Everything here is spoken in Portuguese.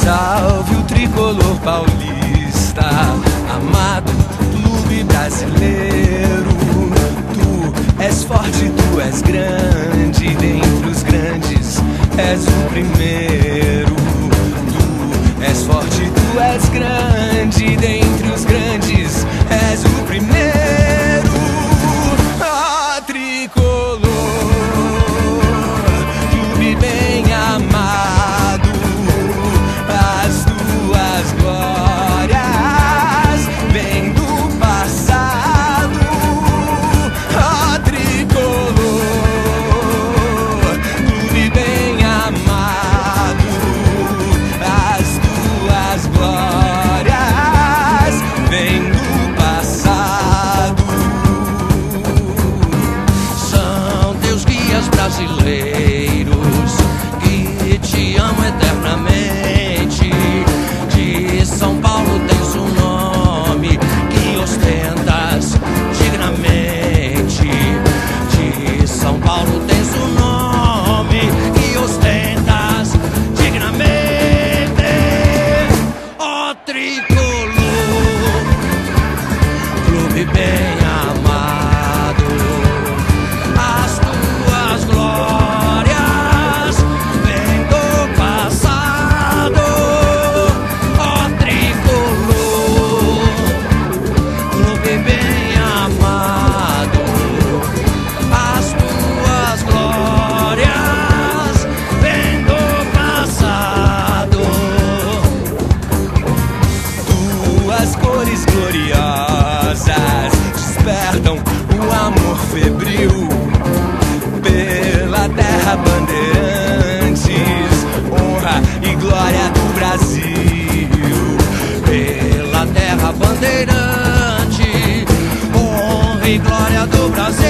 Salve o tricolor paulista, amado clube brasileiro. Tu és forte, tu és grande, dentre os grandes és o primeiro. Tu és forte, tu és grande, dentre os grandes és o primeiro. Ah, tricolor, clube bem amado, as tuas glórias vêm do passado. Ah, tricolor, clube bem amado, as tuas glórias vêm do passado. São teus guias brasileiros que te amam eternamente. De São Paulo tens um nome que ostentas dignamente. De São Paulo tens um nome que ostentas dignamente. Ó tricolor, clube bem amado, as tuas glórias vêm do passado. Ó tricolor, clube bem amado, as tuas glórias vêm do passado. Tuas cores gloriosas despertam o amor febril pela terra, bandeirantes, honra e glória do Brasil. Pela terra, bandeirante, honra e glória do Brasil.